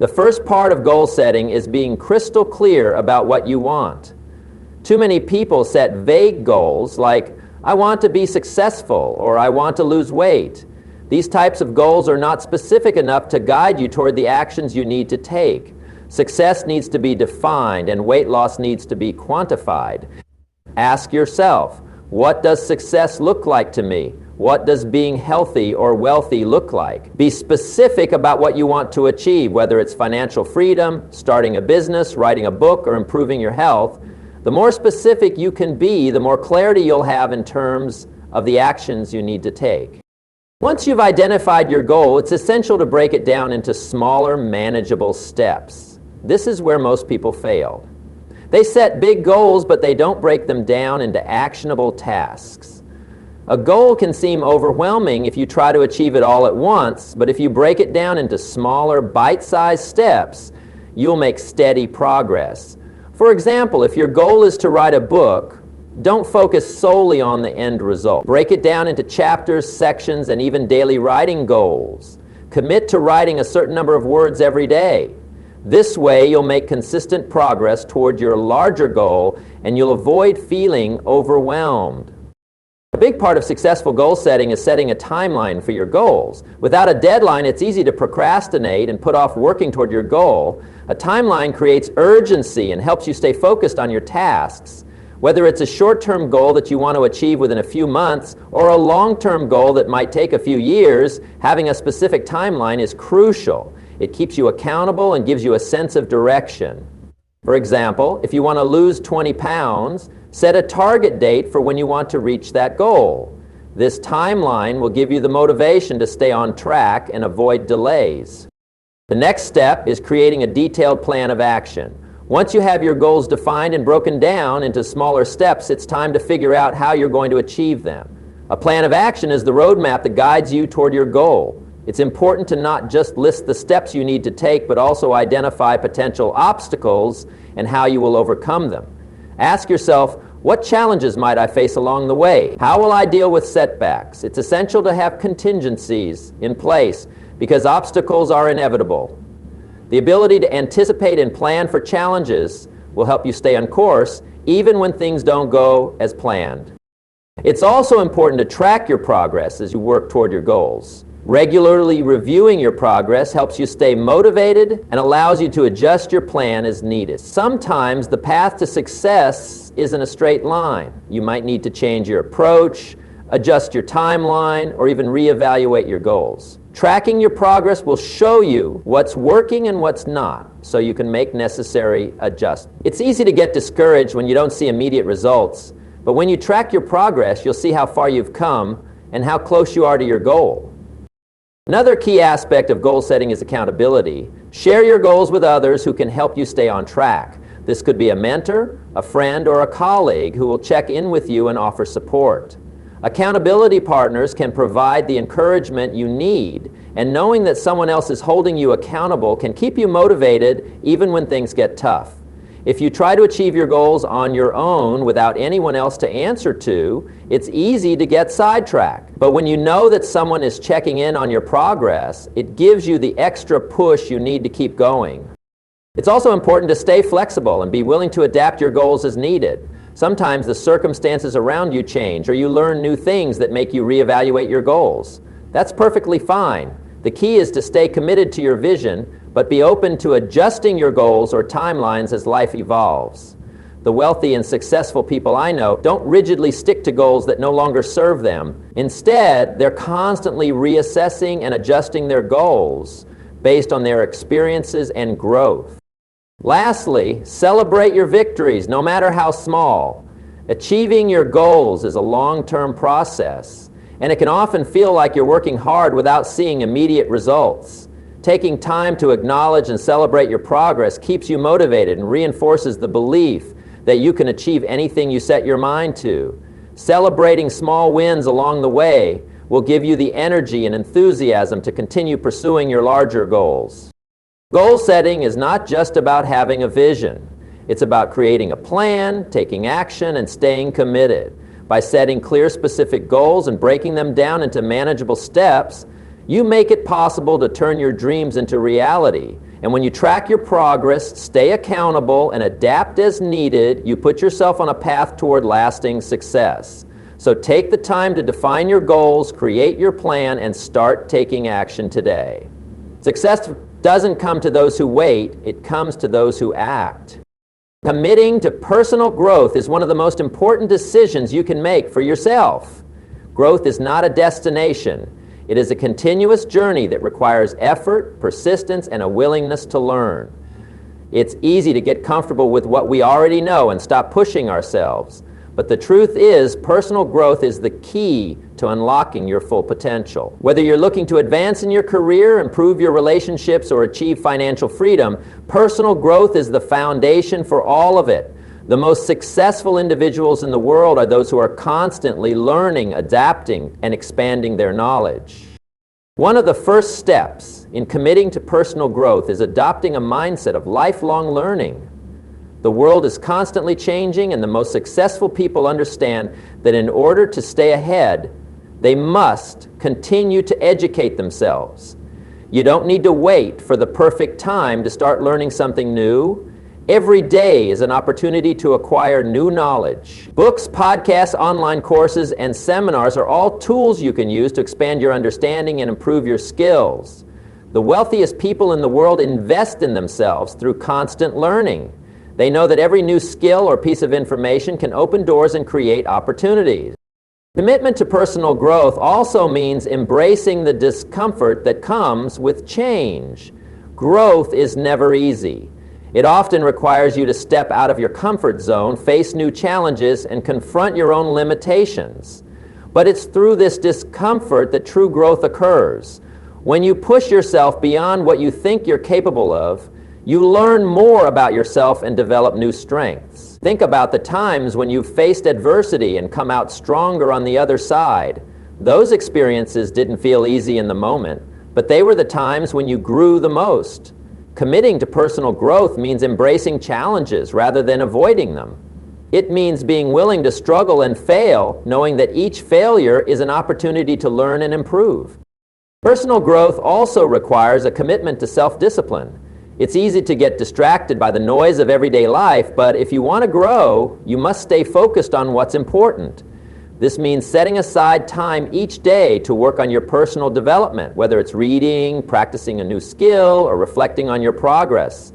The first part of goal setting is being crystal clear about what you want. Too many people set vague goals like, I want to be successful, or I want to lose weight. These types of goals are not specific enough to guide you toward the actions you need to take. Success needs to be defined, and weight loss needs to be quantified. Ask yourself, what does success look like to me? What does being healthy or wealthy look like? Be specific about what you want to achieve, whether it's financial freedom, starting a business, writing a book, or improving your health. The more specific you can be, the more clarity you'll have in terms of the actions you need to take. Once you've identified your goal, it's essential to break it down into smaller, manageable steps. This is where most people fail. They set big goals, but they don't break them down into actionable tasks. A goal can seem overwhelming if you try to achieve it all at once, but if you break it down into smaller, bite-sized steps, you'll make steady progress. For example, if your goal is to write a book, don't focus solely on the end result. Break it down into chapters, sections, and even daily writing goals. Commit to writing a certain number of words every day. This way, you'll make consistent progress toward your larger goal, and you'll avoid feeling overwhelmed. A big part of successful goal setting is setting a timeline for your goals. Without a deadline, it's easy to procrastinate and put off working toward your goal. A timeline creates urgency and helps you stay focused on your tasks. Whether it's a short-term goal that you want to achieve within a few months or a long-term goal that might take a few years, having a specific timeline is crucial. It keeps you accountable and gives you a sense of direction. For example, if you want to lose 20 pounds, set a target date for when you want to reach that goal. This timeline will give you the motivation to stay on track and avoid delays. The next step is creating a detailed plan of action. Once you have your goals defined and broken down into smaller steps, it's time to figure out how you're going to achieve them. A plan of action is the roadmap that guides you toward your goal. It's important to not just list the steps you need to take, but also identify potential obstacles and how you will overcome them. Ask yourself, what challenges might I face along the way? How will I deal with setbacks? It's essential to have contingencies in place because obstacles are inevitable. The ability to anticipate and plan for challenges will help you stay on course even when things don't go as planned. It's also important to track your progress as you work toward your goals. Regularly reviewing your progress helps you stay motivated and allows you to adjust your plan as needed. Sometimes the path to success isn't a straight line. You might need to change your approach, adjust your timeline, or even reevaluate your goals. Tracking your progress will show you what's working and what's not, so you can make necessary adjustments. It's easy to get discouraged when you don't see immediate results, but when you track your progress, you'll see how far you've come and how close you are to your goal. Another key aspect of goal setting is accountability. Share your goals with others who can help you stay on track. This could be a mentor, a friend, or a colleague who will check in with you and offer support. Accountability partners can provide the encouragement you need, and knowing that someone else is holding you accountable can keep you motivated even when things get tough. If you try to achieve your goals on your own without anyone else to answer to, it's easy to get sidetracked. But when you know that someone is checking in on your progress, it gives you the extra push you need to keep going. It's also important to stay flexible and be willing to adapt your goals as needed. Sometimes the circumstances around you change, or you learn new things that make you reevaluate your goals. That's perfectly fine. The key is to stay committed to your vision, but be open to adjusting your goals or timelines as life evolves. The wealthy and successful people I know don't rigidly stick to goals that no longer serve them. Instead, they're constantly reassessing and adjusting their goals based on their experiences and growth. Lastly, celebrate your victories, no matter how small. Achieving your goals is a long-term process, and it can often feel like you're working hard without seeing immediate results. Taking time to acknowledge and celebrate your progress keeps you motivated and reinforces the belief that you can achieve anything you set your mind to. Celebrating small wins along the way will give you the energy and enthusiasm to continue pursuing your larger goals. Goal setting is not just about having a vision. It's about creating a plan, taking action, and staying committed. By setting clear, specific goals and breaking them down into manageable steps, you make it possible to turn your dreams into reality And when you track your progress, stay accountable, and adapt as needed, you put yourself on a path toward lasting success. So take the time to define your goals, create your plan, and start taking action today. Success doesn't come to those who wait, it comes to those who act. Committing to personal growth is one of the most important decisions you can make for yourself. Growth is not a destination. It is a continuous journey that requires effort, persistence, and a willingness to learn. It's easy to get comfortable with what we already know and stop pushing ourselves. But the truth is, personal growth is the key to unlocking your full potential. Whether you're looking to advance in your career, improve your relationships, or achieve financial freedom, personal growth is the foundation for all of it. The most successful individuals in the world are those who are constantly learning, adapting, and expanding their knowledge. One of the first steps in committing to personal growth is adopting a mindset of lifelong learning. The world is constantly changing, and the most successful people understand that in order to stay ahead, they must continue to educate themselves. You don't need to wait for the perfect time to start learning something new. Every day is an opportunity to acquire new knowledge. Books, podcasts, online courses, and seminars are all tools you can use to expand your understanding and improve your skills. The wealthiest people in the world invest in themselves through constant learning. They know that every new skill or piece of information can open doors and create opportunities. Commitment to personal growth also means embracing the discomfort that comes with change. Growth is never easy. It often requires you to step out of your comfort zone, face new challenges, and confront your own limitations. But it's through this discomfort that true growth occurs. When you push yourself beyond what you think you're capable of, you learn more about yourself and develop new strengths. Think about the times when you've faced adversity and come out stronger on the other side. Those experiences didn't feel easy in the moment, but they were the times when you grew the most. Committing to personal growth means embracing challenges rather than avoiding them. It means being willing to struggle and fail, knowing that each failure is an opportunity to learn and improve. Personal growth also requires a commitment to self-discipline. It's easy to get distracted by the noise of everyday life, but if you want to grow, you must stay focused on what's important. This means setting aside time each day to work on your personal development, whether it's reading, practicing a new skill, or reflecting on your progress.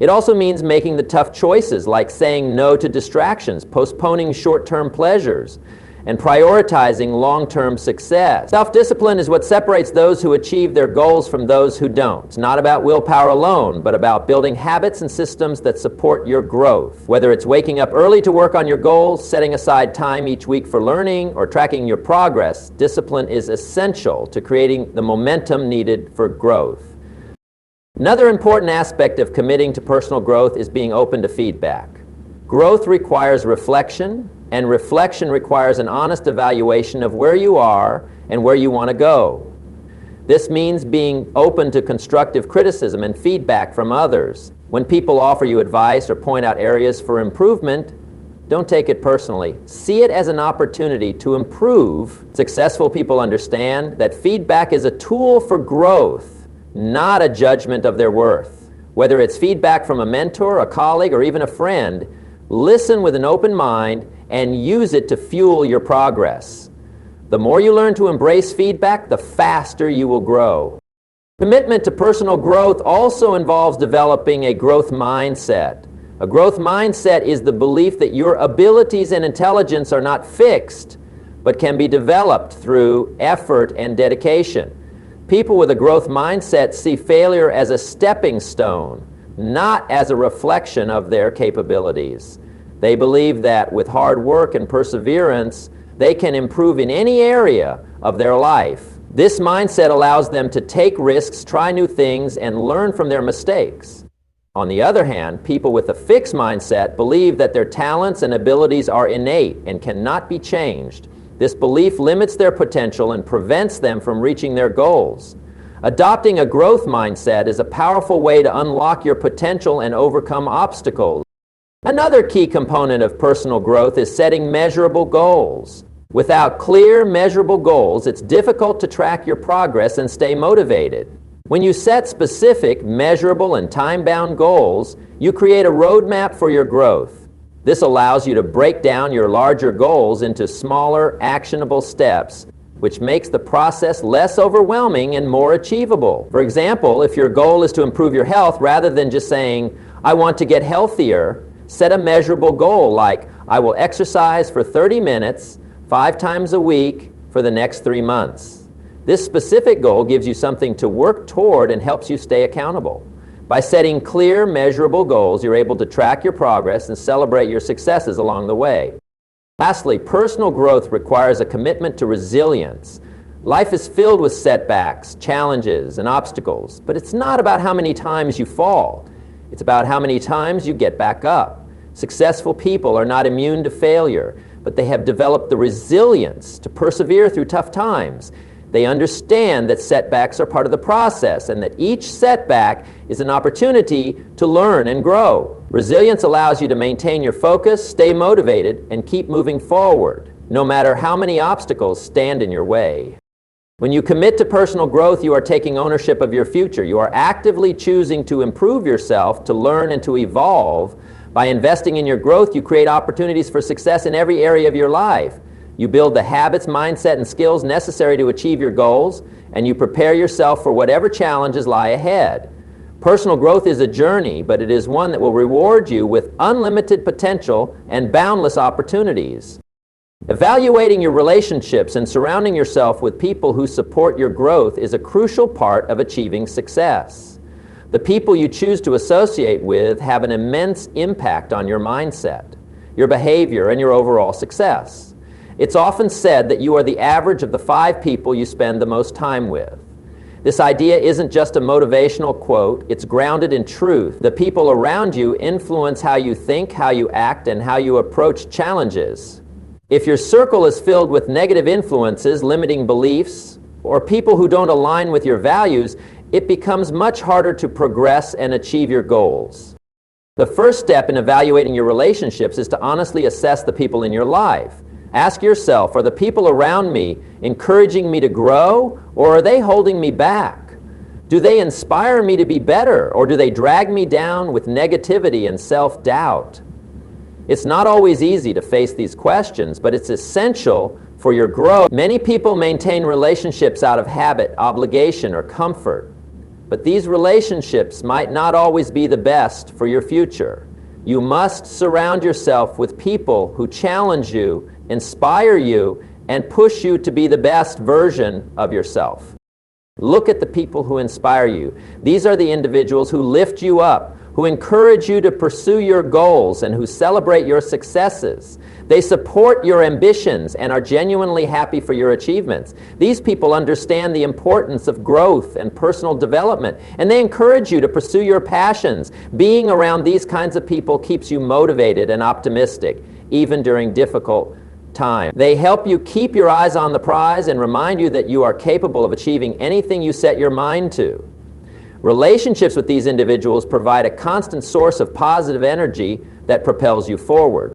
It also means making the tough choices, like saying no to distractions, postponing short-term pleasures, and prioritizing long-term success. Self-discipline is what separates those who achieve their goals from those who don't. It's not about willpower alone, but about building habits and systems that support your growth. Whether it's waking up early to work on your goals, setting aside time each week for learning, or tracking your progress, discipline is essential to creating the momentum needed for growth. Another important aspect of committing to personal growth is being open to feedback. Growth requires reflection, and reflection requires an honest evaluation of where you are and where you want to go. This means being open to constructive criticism and feedback from others. When people offer you advice or point out areas for improvement, don't take it personally. See it as an opportunity to improve. Successful people understand that feedback is a tool for growth, not a judgment of their worth. Whether it's feedback from a mentor, a colleague, or even a friend, listen with an open mind and use it to fuel your progress. The more you learn to embrace feedback, the faster you will grow. Commitment to personal growth also involves developing a growth mindset. A growth mindset is the belief that your abilities and intelligence are not fixed, but can be developed through effort and dedication. People with a growth mindset see failure as a stepping stone, not as a reflection of their capabilities. They believe that with hard work and perseverance, they can improve in any area of their life. This mindset allows them to take risks, try new things, and learn from their mistakes. On the other hand, people with a fixed mindset believe that their talents and abilities are innate and cannot be changed. This belief limits their potential and prevents them from reaching their goals. Adopting a growth mindset is a powerful way to unlock your potential and overcome obstacles. Another key component of personal growth is setting measurable goals. Without clear, measurable goals, it's difficult to track your progress and stay motivated. When you set specific, measurable, and time-bound goals, you create a roadmap for your growth. This allows you to break down your larger goals into smaller, actionable steps, which makes the process less overwhelming and more achievable. For example, if your goal is to improve your health, rather than just saying, "I want to get healthier," set a measurable goal like, "I will exercise for 30 minutes, 5 times a week for the next 3 months." This specific goal gives you something to work toward and helps you stay accountable. By setting clear, measurable goals, you're able to track your progress and celebrate your successes along the way. Lastly, personal growth requires a commitment to resilience. Life is filled with setbacks, challenges, and obstacles, but it's not about how many times you fall. It's about how many times you get back up. Successful people are not immune to failure, but they have developed the resilience to persevere through tough times. They understand that setbacks are part of the process and that each setback is an opportunity to learn and grow. Resilience allows you to maintain your focus, stay motivated, and keep moving forward, no matter how many obstacles stand in your way. When you commit to personal growth, you are taking ownership of your future. You are actively choosing to improve yourself, to learn, and to evolve. By investing in your growth, you create opportunities for success in every area of your life. You build the habits, mindset, and skills necessary to achieve your goals, and you prepare yourself for whatever challenges lie ahead. Personal growth is a journey, but it is one that will reward you with unlimited potential and boundless opportunities. Evaluating your relationships and surrounding yourself with people who support your growth is a crucial part of achieving success. The people you choose to associate with have an immense impact on your mindset, your behavior, and your overall success. It's often said that you are the average of the 5 people you spend the most time with. This idea isn't just a motivational quote, it's grounded in truth. The people around you influence how you think, how you act, and how you approach challenges. If your circle is filled with negative influences, limiting beliefs, or people who don't align with your values, it becomes much harder to progress and achieve your goals. The first step in evaluating your relationships is to honestly assess the people in your life. Ask yourself, are the people around me encouraging me to grow, or are they holding me back? Do they inspire me to be better, or do they drag me down with negativity and self-doubt? It's not always easy to face these questions, but it's essential for your growth. Many people maintain relationships out of habit, obligation, or comfort, but these relationships might not always be the best for your future. You must surround yourself with people who challenge you, inspire you, and push you to be the best version of yourself. Look at the people who inspire you. These are the individuals who lift you up, who encourage you to pursue your goals, and who celebrate your successes. They support your ambitions and are genuinely happy for your achievements. These people understand the importance of growth and personal development, and they encourage you to pursue your passions. Being around these kinds of people keeps you motivated and optimistic, even during difficult time. They help you keep your eyes on the prize and remind you that you are capable of achieving anything you set your mind to. Relationships with these individuals provide a constant source of positive energy that propels you forward.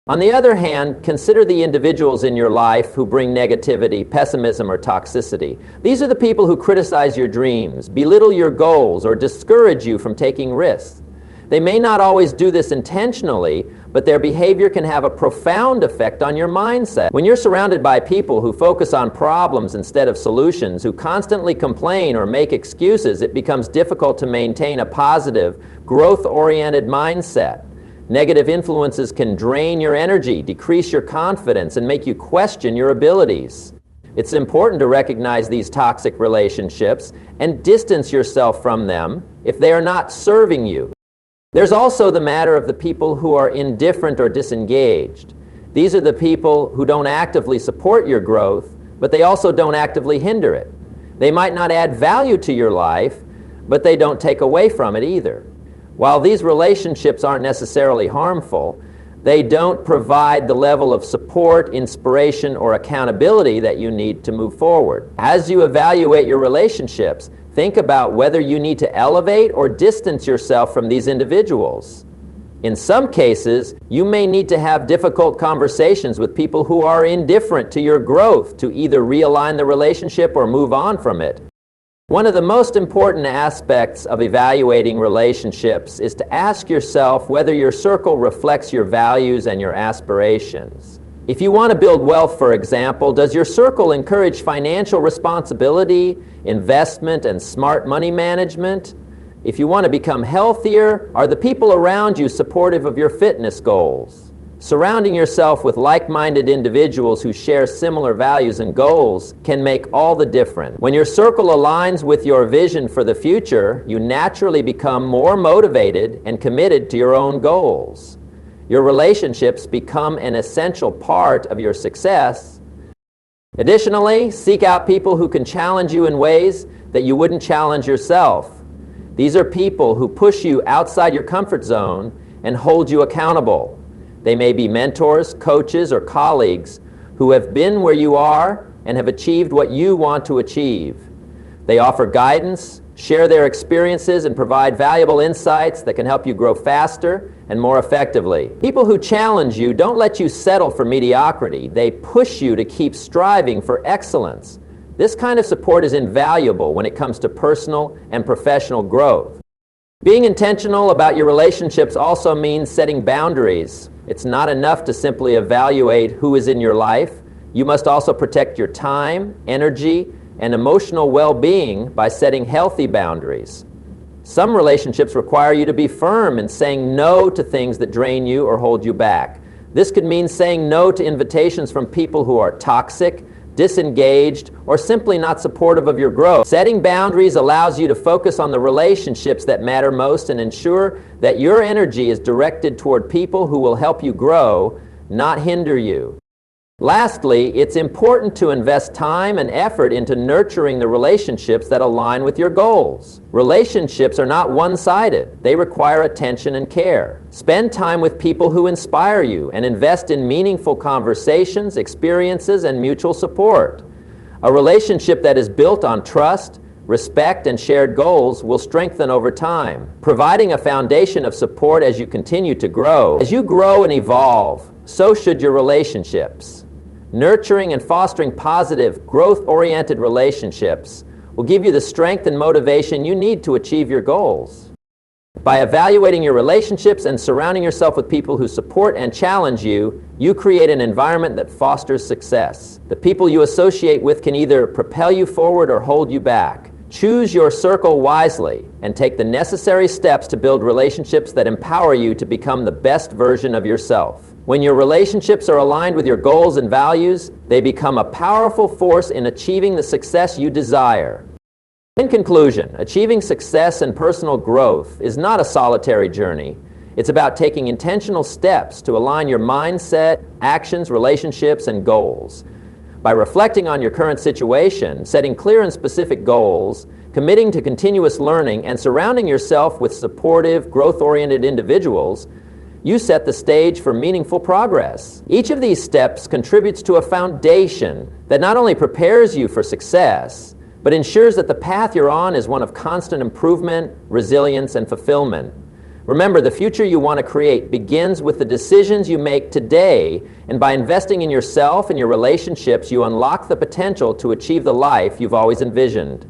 On the other hand, consider the individuals in your life who bring negativity, pessimism, or toxicity. These are the people who criticize your dreams, belittle your goals, or discourage you from taking risks. They may not always do this intentionally, but their behavior can have a profound effect on your mindset. When you're surrounded by people who focus on problems instead of solutions, who constantly complain or make excuses, it becomes difficult to maintain a positive, growth-oriented mindset. Negative influences can drain your energy, decrease your confidence, and make you question your abilities. It's important to recognize these toxic relationships and distance yourself from them if they are not serving you. There's also the matter of the people who are indifferent or disengaged. These are the people who don't actively support your growth, but they also don't actively hinder it. They might not add value to your life, but they don't take away from it either. While these relationships aren't necessarily harmful, they don't provide the level of support, inspiration, or accountability that you need to move forward. As you evaluate your relationships, think about whether you need to elevate or distance yourself from these individuals. In some cases, you may need to have difficult conversations with people who are indifferent to your growth to either realign the relationship or move on from it. One of the most important aspects of evaluating relationships is to ask yourself whether your circle reflects your values and your aspirations. If you want to build wealth, for example, does your circle encourage financial responsibility, investment, and smart money management? If you want to become healthier, are the people around you supportive of your fitness goals? Surrounding yourself with like-minded individuals who share similar values and goals can make all the difference. When your circle aligns with your vision for the future, you naturally become more motivated and committed to your own goals. Your relationships become an essential part of your success. Additionally, seek out people who can challenge you in ways that you wouldn't challenge yourself. These are people who push you outside your comfort zone and hold you accountable. They may be mentors, coaches, or colleagues who have been where you are and have achieved what you want to achieve. They offer guidance, share their experiences, and provide valuable insights that can help you grow faster and more effectively. People who challenge you don't let you settle for mediocrity. They push you to keep striving for excellence. This kind of support is invaluable when it comes to personal and professional growth. Being intentional about your relationships also means setting boundaries. It's not enough to simply evaluate who is in your life. You must also protect your time, energy, and emotional well-being by setting healthy boundaries. Some relationships require you to be firm in saying no to things that drain you or hold you back. This could mean saying no to invitations from people who are toxic, disengaged, or simply not supportive of your growth. Setting boundaries allows you to focus on the relationships that matter most and ensure that your energy is directed toward people who will help you grow, not hinder you. Lastly, it's important to invest time and effort into nurturing the relationships that align with your goals. Relationships are not one-sided. They require attention and care. Spend time with people who inspire you and invest in meaningful conversations, experiences, and mutual support. A relationship that is built on trust, respect, and shared goals will strengthen over time, providing a foundation of support as you continue to grow. As you grow and evolve, so should your relationships. Nurturing and fostering positive, growth-oriented relationships will give you the strength and motivation you need to achieve your goals. By evaluating your relationships and surrounding yourself with people who support and challenge you, you create an environment that fosters success. The people you associate with can either propel you forward or hold you back. Choose your circle wisely and take the necessary steps to build relationships that empower you to become the best version of yourself. When your relationships are aligned with your goals and values, they become a powerful force in achieving the success you desire. In conclusion, achieving success and personal growth is not a solitary journey. It's about taking intentional steps to align your mindset, actions, relationships, and goals. By reflecting on your current situation, setting clear and specific goals, committing to continuous learning, and surrounding yourself with supportive, growth-oriented individuals, you set the stage for meaningful progress. Each of these steps contributes to a foundation that not only prepares you for success, but ensures that the path you're on is one of constant improvement, resilience, and fulfillment. Remember, the future you want to create begins with the decisions you make today, and by investing in yourself and your relationships, you unlock the potential to achieve the life you've always envisioned.